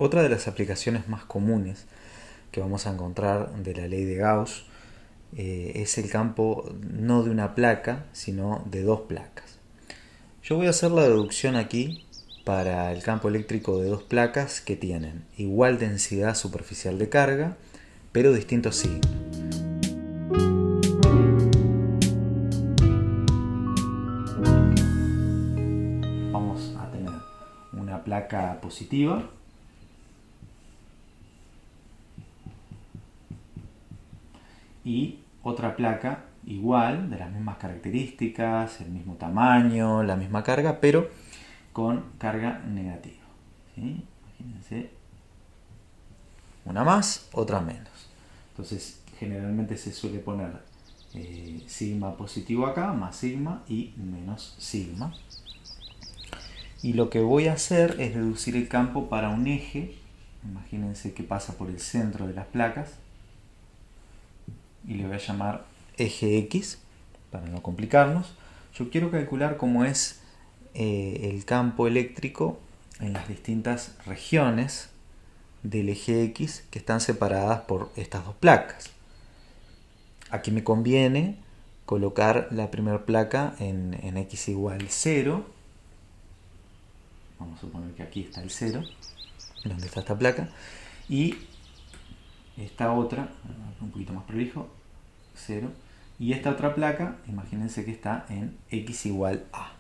Otra de las aplicaciones más comunes que vamos a encontrar de la ley de Gauss es el campo no de una placa, sino de dos placas. Yo voy a hacer la deducción aquí para el campo eléctrico de dos placas que tienen igual densidad superficial de carga, pero distintos signos. Vamos a tener una placa positiva y otra placa igual, de las mismas características, el mismo tamaño, la misma carga, pero con carga negativa. ¿Sí? Imagínense, una más, otra menos. Entonces, generalmente se suele poner sigma positivo acá, más sigma y menos sigma. Y lo que voy a hacer es deducir el campo para un eje. Imagínense que pasa por el centro de las placas. Y le voy a llamar eje X, para no complicarnos. Yo quiero calcular cómo es el campo eléctrico en las distintas regiones del eje X que están separadas por estas dos placas. Aquí me conviene colocar la primera placa en X igual 0. Vamos a suponer que aquí está el 0, donde está esta placa. Y esta otra, un poquito más prolijo, 0. Y esta otra placa, imagínense que está en X igual A.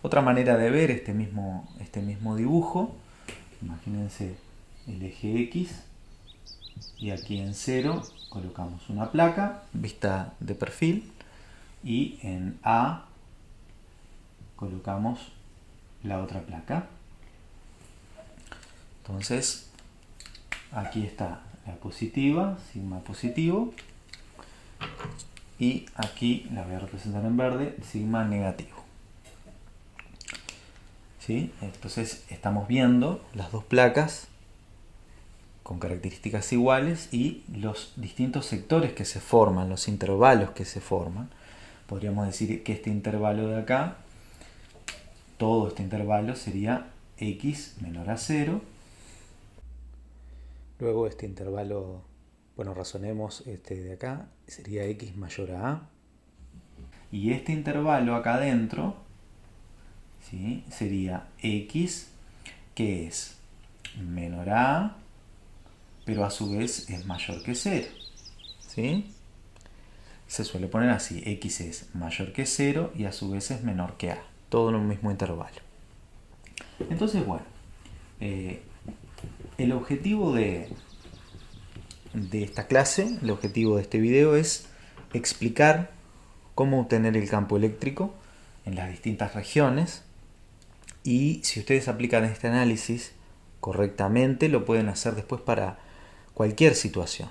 Otra manera de ver este mismo dibujo, imagínense el eje X y aquí en 0 colocamos una placa vista de perfil y en A colocamos la otra placa. Entonces aquí está la positiva, sigma positivo, y aquí la voy a representar en verde, sigma negativo. ¿Sí? Entonces estamos viendo las dos placas con características iguales y los distintos sectores que se forman, los intervalos que se forman. Podríamos decir que este intervalo de acá, todo este intervalo sería X menor a 0. Luego este intervalo, bueno, razonemos este de acá, sería X mayor a A. Y este intervalo acá adentro, ¿sí?, sería X, que es menor a A, pero a su vez es mayor que 0. ¿Sí? Se suele poner así, X es mayor que 0 y a su vez es menor que A. Todo en un mismo intervalo. Entonces, bueno, el objetivo de esta clase, el objetivo de este video es explicar cómo obtener el campo eléctrico en las distintas regiones, y si ustedes aplican este análisis correctamente lo pueden hacer después para cualquier situación.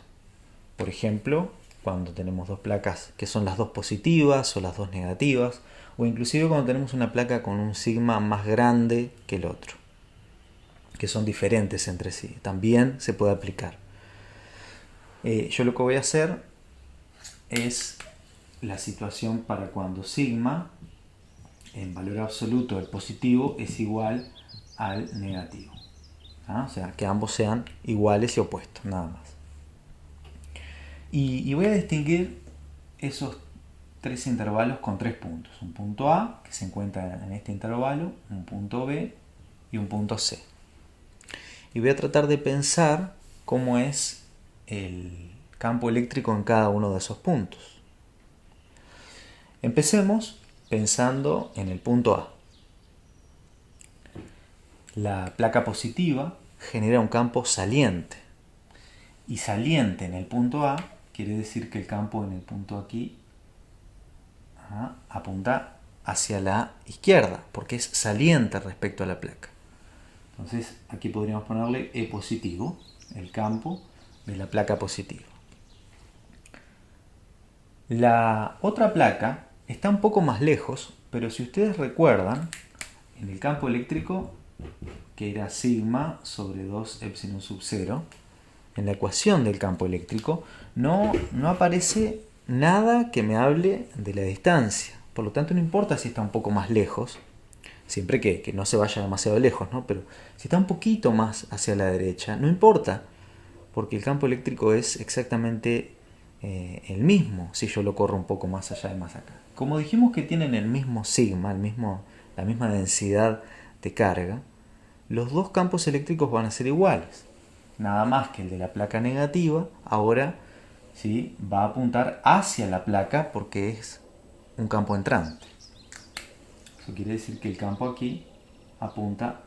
Por ejemplo, cuando tenemos dos placas que son las dos positivas o las dos negativas, o inclusive cuando tenemos una placa con un sigma más grande que el otro, que son diferentes entre sí, también se puede aplicar. Yo lo que voy a hacer es la situación para cuando sigma en valor absoluto del positivo es igual al negativo. O sea, que ambos sean iguales y opuestos, nada más. Y voy a distinguir esos tres intervalos con tres puntos. Un punto A, que se encuentra en este intervalo, un punto B y un punto C. Y voy a tratar de pensar cómo es el campo eléctrico en cada uno de esos puntos. Empecemos pensando en el punto A. La placa positiva genera un campo saliente. Y saliente en el punto A quiere decir que el campo en el punto aquí apunta hacia la izquierda, porque es saliente respecto a la placa. Entonces aquí podríamos ponerle E positivo, el campo de la placa positiva. La otra placa está un poco más lejos, pero si ustedes recuerdan, en el campo eléctrico, que era sigma sobre 2 epsilon sub 0, en la ecuación del campo eléctrico no aparece nada que me hable de la distancia. Por lo tanto, no importa si está un poco más lejos, siempre que no se vaya demasiado lejos, ¿no? Pero si está un poquito más hacia la derecha, no importa, porque el campo eléctrico es exactamente el mismo si yo lo corro un poco más allá y más acá. Como dijimos que tienen el mismo sigma, la misma densidad de carga, los dos campos eléctricos van a ser iguales. Nada más que el de la placa negativa ahora, ¿sí?, va a apuntar hacia la placa porque es un campo entrante. Eso quiere decir que el campo aquí apunta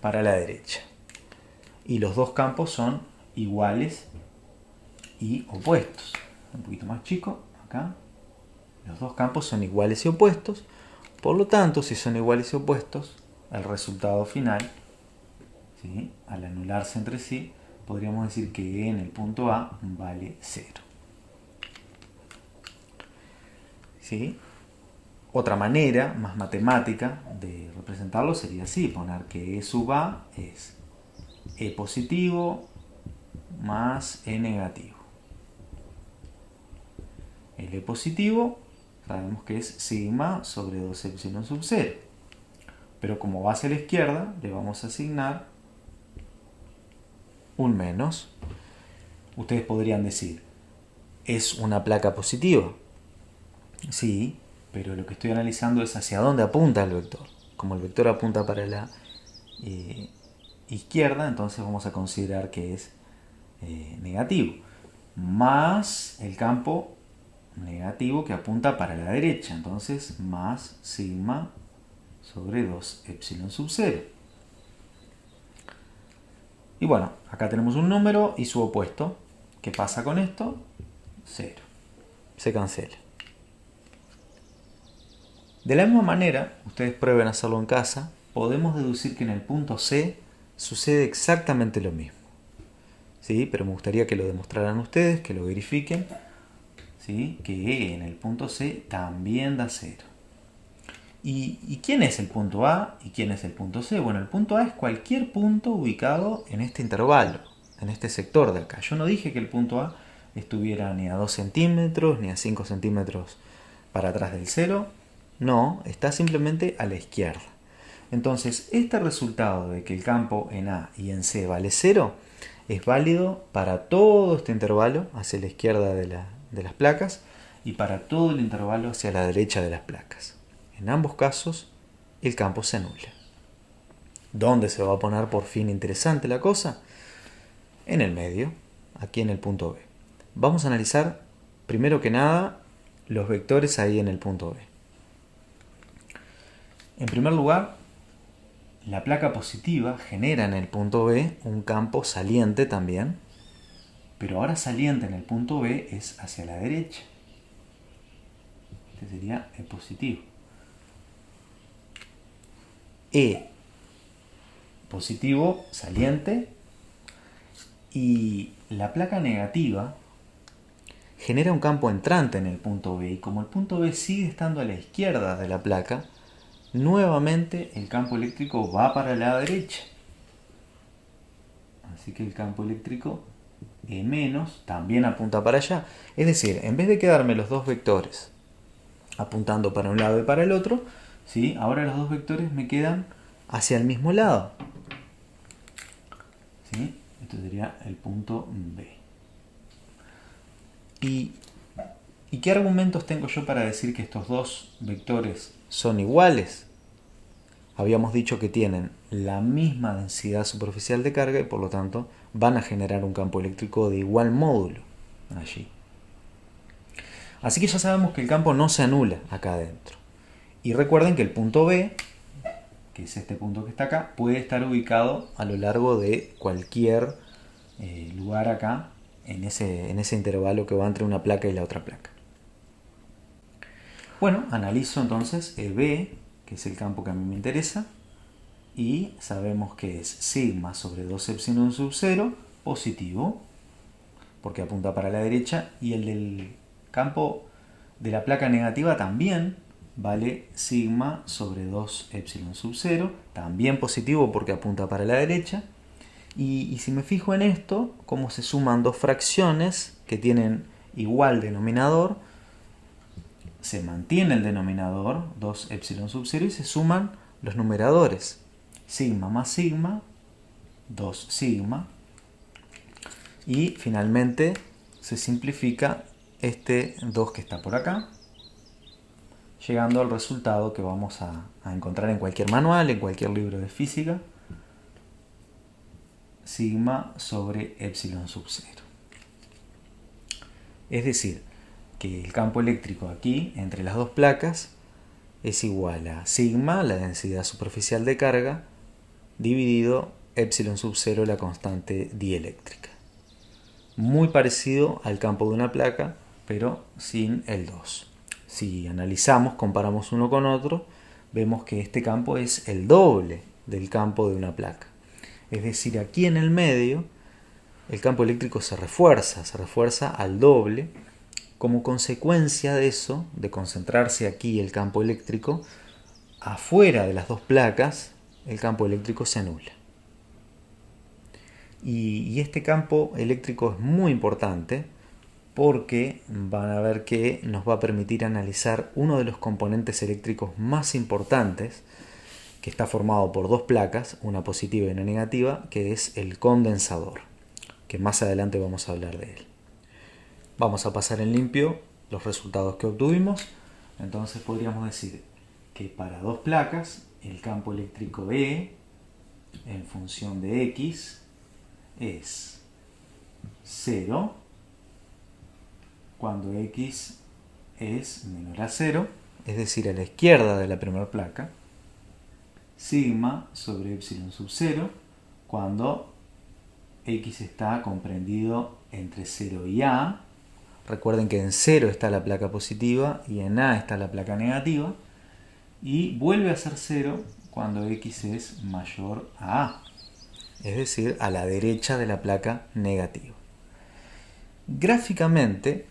para la derecha. Y los dos campos son iguales y opuestos. Un poquito más chico, acá. Los dos campos son iguales y opuestos. Por lo tanto, si son iguales y opuestos, el resultado final, ¿sí?, al anularse entre sí, podríamos decir que E en el punto A vale 0. ¿Sí? Otra manera más matemática de representarlo sería así, poner que E sub A es E positivo más E negativo. El E positivo sabemos que es sigma sobre 2 epsilon sub 0. Pero como va hacia la izquierda, le vamos a asignar un menos. Ustedes podrían decir, ¿es una placa positiva? Sí, pero lo que estoy analizando es hacia dónde apunta el vector. Como el vector apunta para la izquierda, entonces vamos a considerar que es negativo. Más el campo negativo que apunta para la derecha, entonces más sigma sobre 2 epsilon sub 0. Y bueno, acá tenemos un número y su opuesto. ¿Qué pasa con esto? 0. Se cancela. De la misma manera, ustedes prueben hacerlo en casa, podemos deducir que en el punto C sucede exactamente lo mismo. ¿Sí? Pero me gustaría que lo demostraran ustedes, que lo verifiquen, ¿sí?, que E en el punto C también da 0. ¿Y quién es el punto A y quién es el punto C? Bueno, el punto A es cualquier punto ubicado en este intervalo, en este sector de acá. Yo no dije que el punto A estuviera ni a 2 centímetros ni a 5 centímetros para atrás del 0. No, está simplemente a la izquierda. Entonces, este resultado de que el campo en A y en C vale 0 es válido para todo este intervalo hacia la izquierda de las placas y para todo el intervalo hacia la derecha de las placas. En ambos casos, el campo se anula. ¿Dónde se va a poner por fin interesante la cosa? En el medio, aquí en el punto B. Vamos a analizar, primero que nada, los vectores ahí en el punto B. En primer lugar, la placa positiva genera en el punto B un campo saliente también, pero ahora saliente en el punto B es hacia la derecha. Este sería E positivo. E positivo saliente, y la placa negativa genera un campo entrante en el punto B, y como el punto B sigue estando a la izquierda de la placa, nuevamente el campo eléctrico va para la derecha. Así que el campo eléctrico E- también apunta para allá. Es decir, en vez de quedarme los dos vectores apuntando para un lado y para el otro, ¿sí?, ahora los dos vectores me quedan hacia el mismo lado. ¿Sí? Esto sería el punto B. ¿Y qué argumentos tengo yo para decir que estos dos vectores son iguales? Habíamos dicho que tienen la misma densidad superficial de carga y por lo tanto van a generar un campo eléctrico de igual módulo allí. Así que ya sabemos que el campo no se anula acá adentro. Y recuerden que el punto B, que es este punto que está acá, puede estar ubicado a lo largo de cualquier lugar acá, en ese intervalo que va entre una placa y la otra placa. Bueno, analizo entonces EB, que es el campo que a mí me interesa, y sabemos que es sigma sobre 2 epsilon sub 0 positivo, porque apunta para la derecha, y el del campo de la placa negativa también vale sigma sobre 2 epsilon sub 0, también positivo porque apunta para la derecha. Y si me fijo en esto, cómo se suman dos fracciones que tienen igual denominador, se mantiene el denominador, 2 epsilon sub 0, y se suman los numeradores. Sigma más sigma, 2 sigma. Y finalmente se simplifica este 2 que está por acá, llegando al resultado que vamos a encontrar en cualquier manual, en cualquier libro de física. Sigma sobre epsilon sub 0. Es decir, que el campo eléctrico aquí, entre las dos placas, es igual a sigma, la densidad superficial de carga, dividido epsilon sub 0, la constante dieléctrica. Muy parecido al campo de una placa, pero sin el 2. Si analizamos, comparamos uno con otro, vemos que este campo es el doble del campo de una placa. Es decir, aquí en el medio el campo eléctrico se refuerza al doble. Como consecuencia de eso, de concentrarse aquí el campo eléctrico, afuera de las dos placas el campo eléctrico se anula. Y este campo eléctrico es muy importante porque van a ver que nos va a permitir analizar uno de los componentes eléctricos más importantes, que está formado por dos placas, una positiva y una negativa, que es el condensador, que más adelante vamos a hablar de él. Vamos a pasar en limpio los resultados que obtuvimos. Entonces podríamos decir que para dos placas el campo eléctrico E en función de X es 0 cuando X es menor a 0, es decir, a la izquierda de la primera placa, sigma sobre epsilon sub 0 cuando X está comprendido entre 0 y A. Recuerden que en 0 está la placa positiva y en A está la placa negativa. Y vuelve a ser 0 cuando X es mayor a A, es decir, a la derecha de la placa negativa. Gráficamente,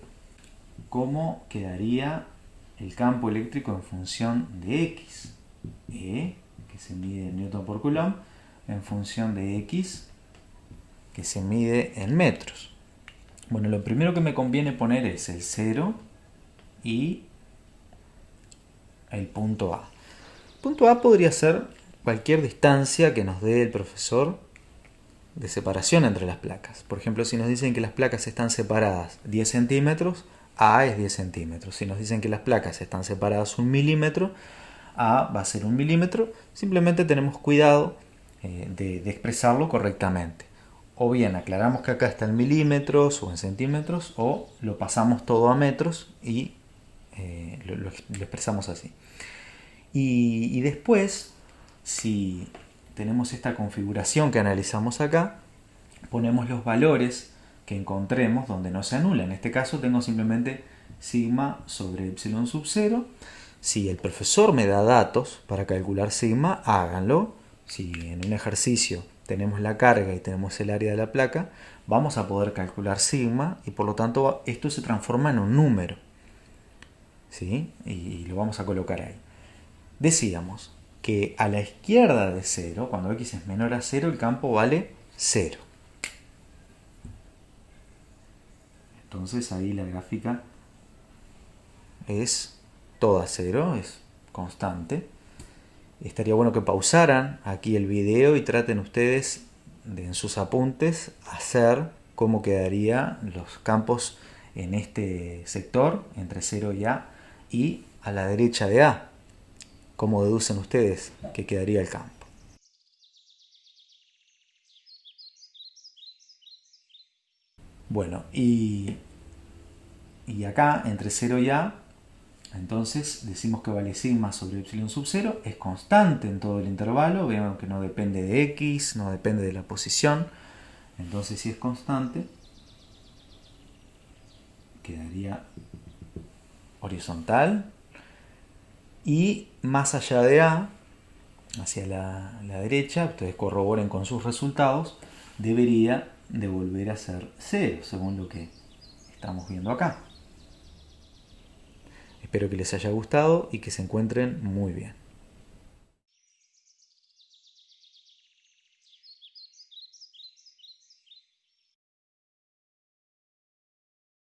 ¿cómo quedaría el campo eléctrico en función de X? E, que se mide en Newton por Coulomb, en función de X, que se mide en metros. Bueno, lo primero que me conviene poner es el 0 y el punto A. El punto A podría ser cualquier distancia que nos dé el profesor de separación entre las placas. Por ejemplo, si nos dicen que las placas están separadas 10 centímetros, A es 10 centímetros. Si nos dicen que las placas están separadas 1 milímetro, A va a ser 1 milímetro. Simplemente tenemos cuidado de expresarlo correctamente. O bien aclaramos que acá está en milímetros o en centímetros, o lo pasamos todo a metros y lo expresamos así. Y después, si tenemos esta configuración que analizamos acá, ponemos los valores que encontremos donde no se anula. En este caso tengo simplemente sigma sobre epsilon sub 0. Si el profesor me da datos para calcular sigma, háganlo. Si en un ejercicio tenemos la carga y tenemos el área de la placa, vamos a poder calcular sigma y por lo tanto esto se transforma en un número. ¿Sí? Y lo vamos a colocar ahí. Decíamos que a la izquierda de 0, cuando X es menor a 0, el campo vale 0. Entonces ahí la gráfica es toda 0, es constante. Estaría bueno que pausaran aquí el video y traten ustedes en sus apuntes hacer cómo quedarían los campos en este sector, entre 0 y A, y a la derecha de A. ¿Cómo deducen ustedes que quedaría el campo? Bueno, y acá, entre 0 y A, entonces decimos que vale sigma sobre epsilon sub 0, es constante en todo el intervalo, vean que no depende de X, no depende de la posición, entonces si es constante, quedaría horizontal, y más allá de A, hacia la derecha, ustedes corroboren con sus resultados, debería de volver a ser 0, según lo que estamos viendo acá. Espero que les haya gustado y que se encuentren muy bien.